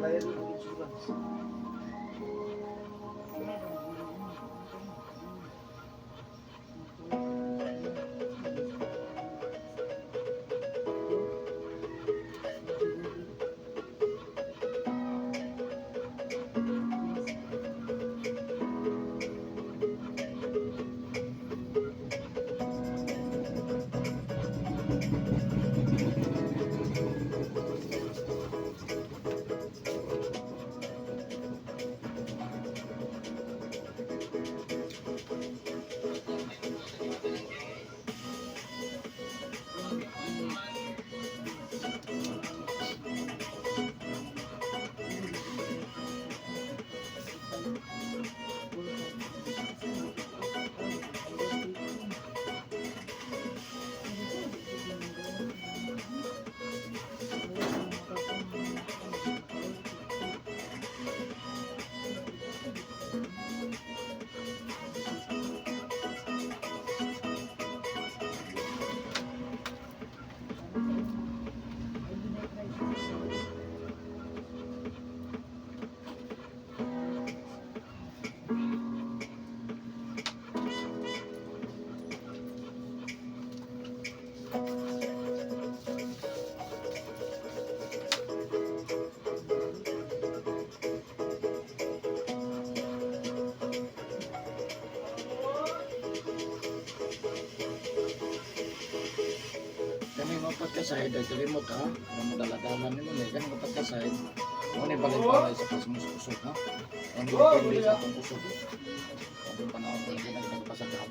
Bayad ng insurance. Kami mapagkasahid ay kalimot ha. Ang madaladaman nimo ni kami mapagkasahid. Ano balay-balay sa pasmus-usok ha. Ano dipindi sa atong usok. Ang panahon ko na nagpasagap.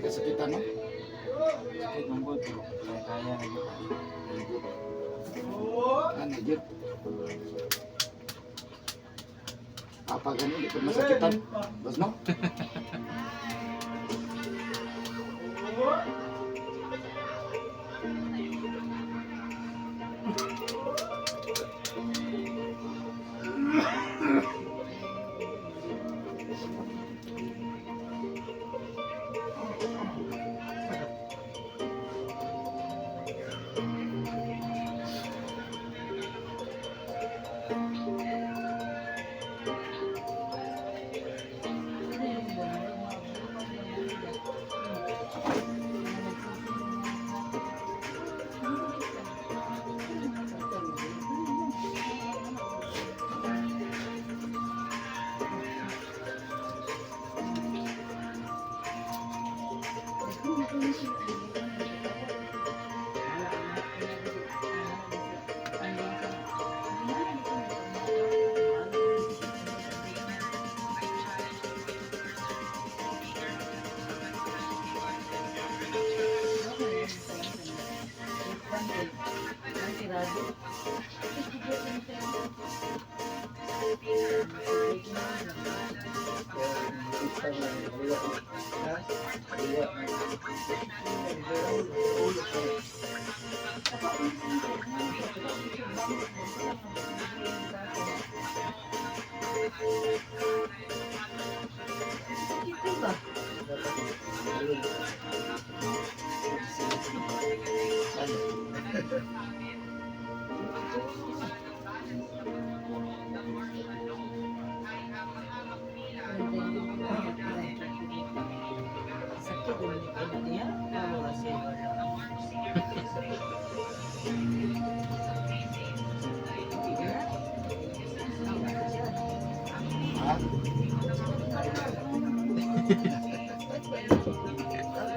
kasakitan, no? Sakit ng buto. Kaya na yun. Ano yun? Apa ganun, di ko masakitan. Bas, no?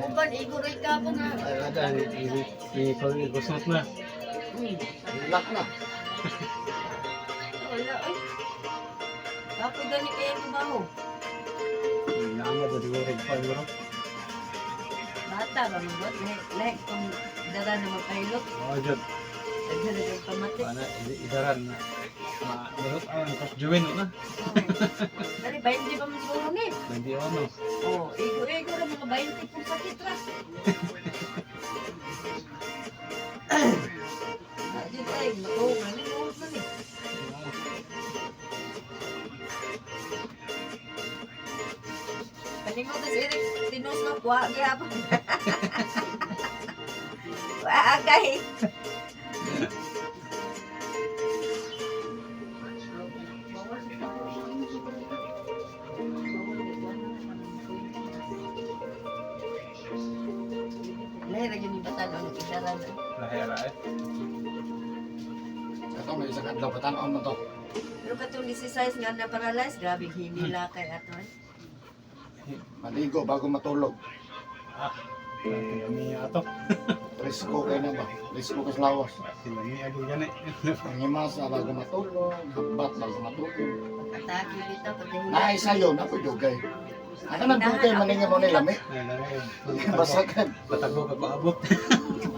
Uban, iguray ka po na. Ada, igusot na. Lock na. Wala, ay. Ako gani kaya ito ba ho? Naanga ba siguro pa bro? Bata ba mo ba? Like, kung dara na magpahilot, Oh, jud. daghan na kayong pamati. Ana idaran na. Berot ang kas juwen na. Dali, 20 pa mo siguro ni. Hindi ano. Oh, igo-igo ra mga 20 kung sakit ra. Dito ay, matuog na ni, tuog na ni. Kalingo na si Eric, tinus na kuha, gihapon. Waagay. Lahir lagi ni batan ang isaran. Lahira eh. Ito, may isang adlaw. Patan-on mo to. Pero katong 16 nga na paralyze, grabe hinila kay aton. Maligo bago matulog. Kami ato. Risko kayo na ba? Risko ka sa lawas. Sila ni agi gani. Pangimasa bago matulog. Habat bago matulog. Atake dito pati Naay sayo na po dugay. Ano nang dugay maningi mo nila, mi? Basagan. Batagbo ka paabot.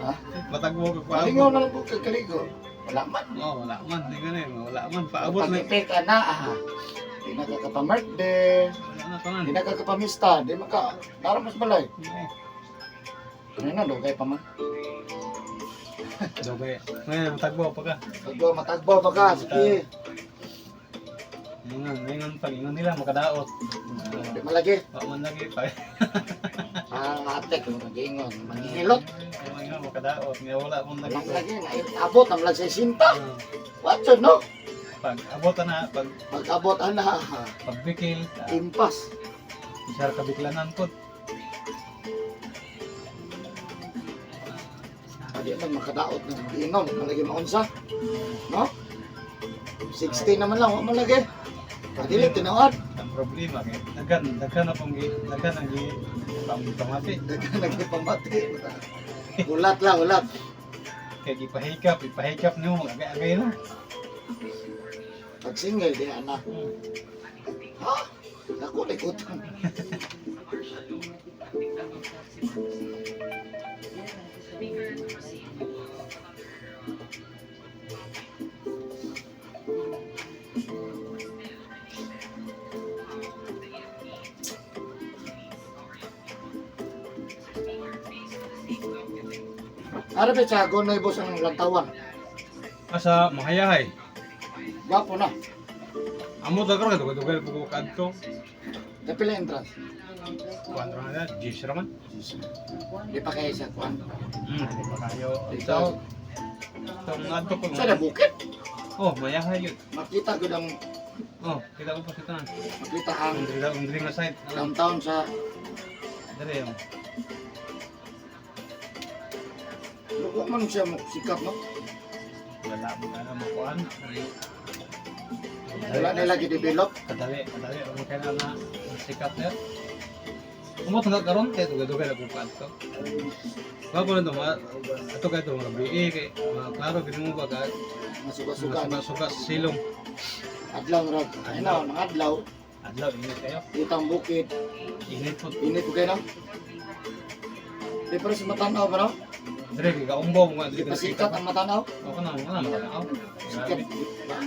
Ha? Batagbo ka Maningi paabot. mo na lang po kaligo. Wala man. Oh, wala man, di gani, wala man paabot na. Pag-ipik ka na, di na kakapamerde. Wala na tanan. Di na kakapamista. Di maka, naramas balay. Ano na, dugay pa man. Dugay. Ngayon tagbo pa ka. Matagbo pa ka, sige. Ngayon pag ingon nila makadaot. Di malagi. Wa man lagi pa. Atek, mag-ingon. Manghihilot. Ngayon makadaot, nga wala man lagi. Walang lagi, abot ang lag sa sinta. What's it, no? Pag abot na, pag Mag-abot na, pagbikil, impas. isar kabiklanan po. Hindi man makadaot na mag-inom. Malagi maunsa. No? 16 naman lang, wala malagi. Pagdili, tinawad. Ang problema kay daghan na pong daghan ang pamati. Lagi pamati. Ulat lang, ulat. Kay ipahikap niyo agay-agay na. Pag single, di anak. Ha? Ako, likutan. Ara ba sa Gonay boss ang lantawan? Asa mahayahay. Gwapo na. Amo dagar ka dugal buko kadto. Kapila entrance. Kuan ra na, Jis raman. Di pa kaya sa kwan. Di pa kayo. Ito. Itong adto ko. Sa bukit. Oh, mayahay yun. Makita ko ang Oh, kita ko pa kita na. makita ang Ang diri nga side. downtown sa Dere yung. lugo man siya sikat no. Wala mo na makuan. Wala nila gi-develop. Kadali. Ang kaya na sikat na. Umot nga karon kay dugal ako kadto. Bago na to, ato kay to mga BA kay klaro gid mo ba ka Masuga-suga. suga silong. Adlaw ra. Ay na, mga adlaw. Adlaw init kayo. Itang bukid. Init po. Init ko kayo no. Di pa rin sa matanaw ba no? Dire kay kaumbaw mo nga Di pa sikat ang matanaw. O kana matanaw. Sikat.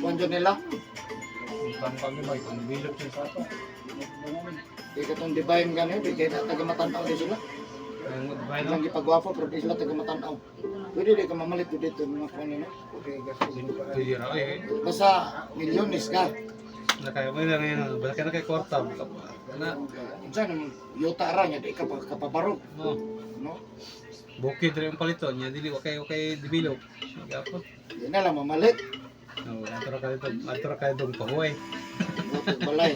Kwan dyan nila. Tang kami may develop siya sa ato. Di ka itong divine gano'n. Di kayo na taga-matanaw din sila. Ang bay no. Ilang ipagwapo pero di sila taga-matanaw. Pwede di ka mamalit ko dito mga kwan nila. Dire ra eh. Basta milyones ka. Nakaya mo na ngayon. Basta na kay kwarta. Na Diyan, yuta ra niya. Di ka kapabarog. no. No? Bukid rin yung palito niya dili okay develop. Gapon. Di na lang mamalit. No, atro ka dong pahuay. Bukid balay.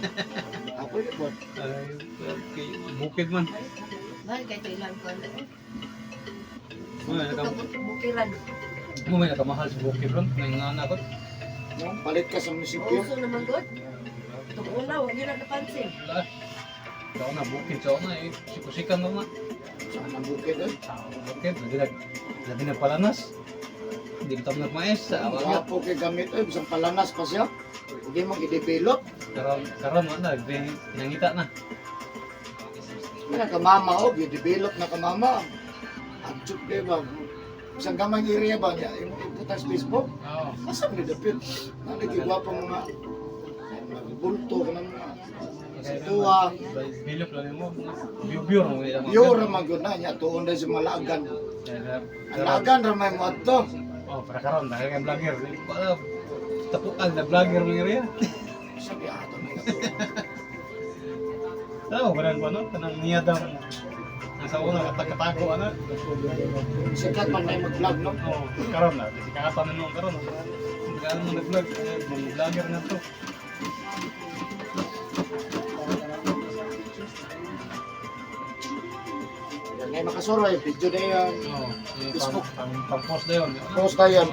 Ako yun po. Ay, okay. Bukid man. Mahal kay ito ilang ko. Bukiran. Bukiran. Mo may nakamahal sa bukid ron. Ngayon nga nakot. No? Palit ka sa munisipyo. Uso naman doon. Itong una, huwag yun ang napansin. Wala. Sa na bukid sa una eh. Sikusikan naman. Saan ang bukid eh? Bukid. Labi na palanas. Hindi kita nagmaes sa awag. Wapo kay gamit eh. Bisang palanas pa siya. Hindi mo i-develop. Karon mo na. Nangita na. May nakamama o. I-develop na kamama. Adjut di ba? Isang gamang area ba niya? Yung iputan sa Facebook. Oo. Asa mo dapit? Nalagigwapo mga bulto ka ng mga sa tuwa. Bilop lang mo. Biyo mo nila. Yura magod na niya. Tuon dahil sa malagan. Ang lagan ramay mo ato. Oh, para karon dahil kay vlogger. Wala. Tapuan na vlogger mo area. Sabi ato na ito. Tahu beran pa no kanang niyadang nasa una matagatago ana. Sikat man may mag-vlog no? Oh, karon na si kakatan no karon. Karon mo nag-vlog, vlogger na to. Ngay makasuroy. Video na yan. Oh, Facebook. pang-post na yun. Post na yan.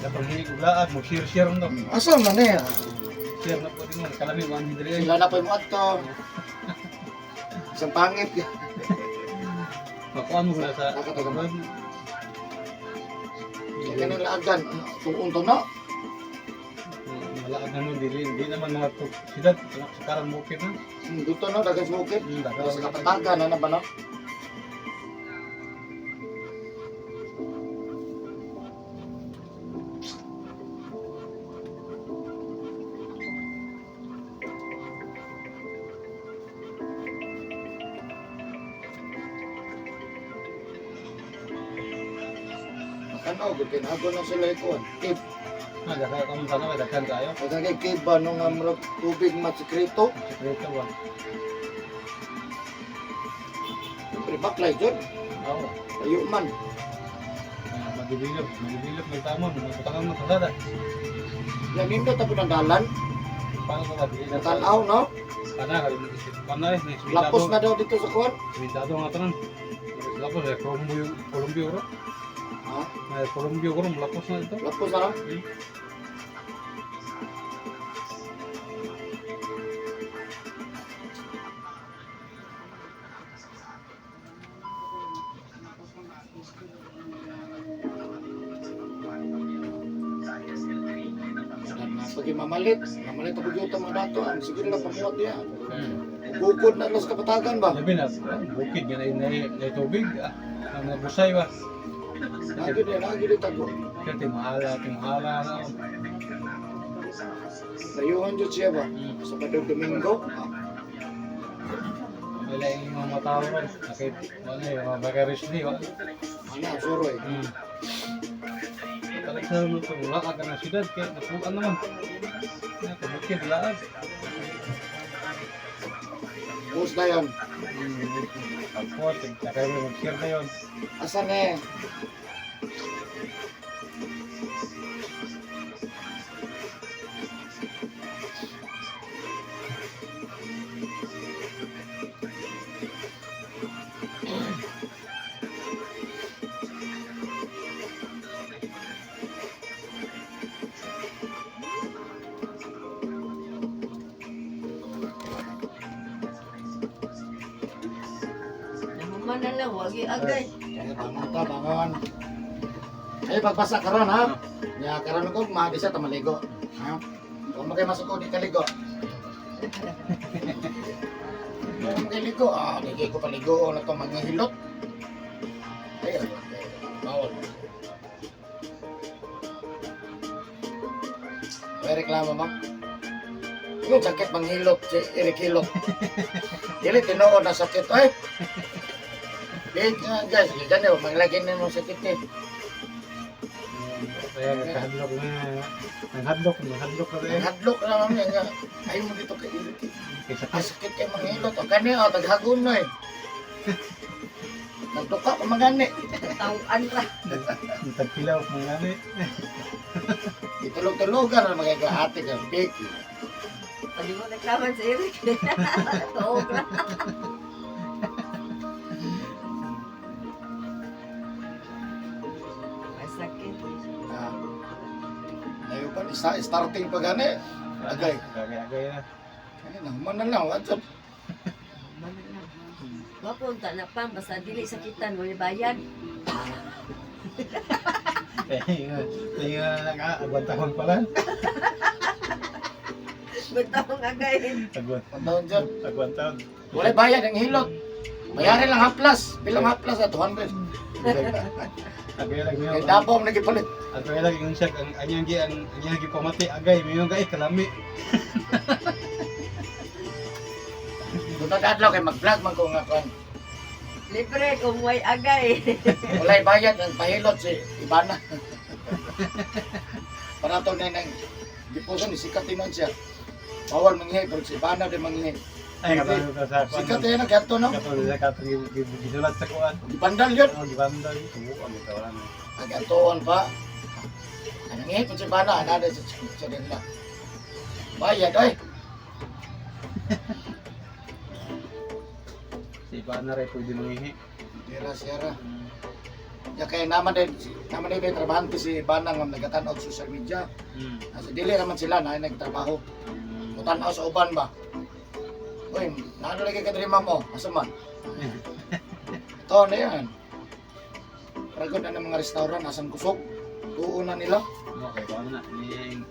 Kapag hindi ko laag, mo share mo. Asa man eh. Share na po din mo, kalami mo ang hidri. Sila na po yung ato. Isang pangit. Makuha mo na sa Nakatagaman. Ganun lagan. Tungkol to no? Malaag na nun, di naman mga sila, sa karang bukid na. Dito no, dagan sa bukid. Dagan. Sa kapatagan na ba no? Ano, gutin ako na sila ito. Cave. Daghan ka mo sana, daghan kayo. Kaya cave ba nung tubig matsikreto? Sekreto ba? Siyempre, baklay dyan. Oo. Tayo man. Magdibilog ng tamon, magputangan ng kasada. Yan nindot ako ng dalan. Paano ko ba? Natanaw, no? Panay, Lapos na daw dito sa kuwan. Sumitado nga tanan. Lapos, Columbia ko. Ha? Columbia ko, lapos na ito. Lapos na lang. Pagi mamalit ako dito mga dato. Ang siguro na pamuot niya. Bukod na lang sa kapatagan ba? Labi na, bukid nga na tubig. Ang mga busay ba? Lagi dito ako. Kaya timahala na. Layuhan dyan siya ba? Sa Padong Domingo. May Wala yung mga matawag. Nakit, ano yung mga bagaris di, wa? Ano, suroy. Balik sa ano ito, wala ka ng syudad, kaya napuan naman. Kumukid, laag. Bus na yun. Pagpot, nakaya mo mag-share na yun. Asan eh? Nahuman na lang, wag agay. Bangon ka, bangon. Ay, pagbasa karon ha. Ya, karon ko, maaga siya tamaligo. Ha? Huwag mo kayo masuk ko, di kaligo. Huwag mo kayo ligo. Di ko paligo na ito mga hilot. Ay, bawal. May reklamo ba? Yung sakit manghilot, si Eric Hilot. Dili, tinood na sakit. Ay! Big nga guys, ganyan, maglagay na mo sakit eh. Kaya nagkahadlok na, nanghadlok na rin. Hadlok na lang yan nga. Ayaw mo dito kay Eric. Kaysa Ay, sakit kay manghilot. O kani, o, taghagon na eh. Nagtuka pa magani. Tawaan ra. tagpilaw mga nani. Itulog-tulogan na magagaate ka. Big. Pwede mo naglaman sa Eric. Tuog lang. May sakit. Ayaw pa, starting pa gani. Agay. Agay na. Ay, naman na lang. What's up? Wapunta na pang, basta dili sakitan, wala bayad. Kaya naka-agwantahon pala. Butang agay. Ang taon dyan. Agwantahon. Wala bayad ang hilot. Mayari lang haplas. Bilang haplas at 200. Agay lang Kaya niyo. dapo ang nagipalit. Agay lang yung siya, ang anyang pamati, agay, mayroong gay, kalami. Kung nag-adlaw kay mag-vlog man ko nga kan. Libre kung may agay. Walay bayad ang pahilot si Ibana. Para to na nang dipuson ni sikat tinon siya. Bawal manghihay pero si Ibana din manghihay. Ay, katulad ka sa Sikat yan ang gato no. katulad sa katulad gisulat sa kuwan. Ibandal yun. Oh, gibandal. Tuwo ang itawaran. Ang gatoon pa. Ang nanghihay po si Ibana. Anada sa nila. Bayad ay. Si Iba na rin pwede mangihi. Sira. Ya kaya naman din trabahante si Ibana nga nagatanog social media. Kasi dili naman sila na nagtrabaho. Mutanaw sa uban ba? Uy, naano lagi ka drima mo? Asa man? Ito na yan. Ragod na ng mga restaurant, asang kusog. Tuon na nila. Okay, paano na? Yung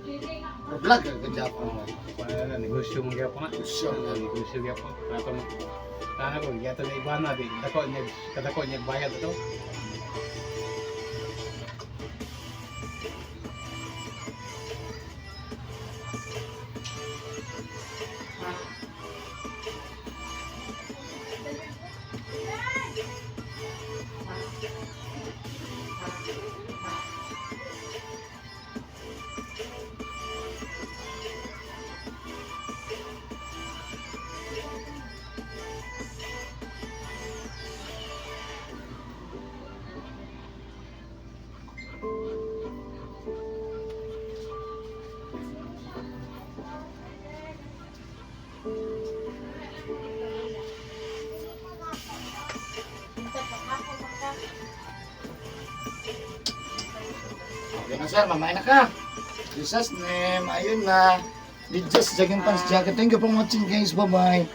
Vlog ka Japan. negosyo mong gyapon na. Negosyo. Negosyo gyapon. Kato mo. Kana ko, yato na Iba na. Kadako niya bayad ito. Okay na sir, mamaya na ka. Jesus name, ayun na. Di just second pants jacket. Thank you for watching guys. Bye-bye.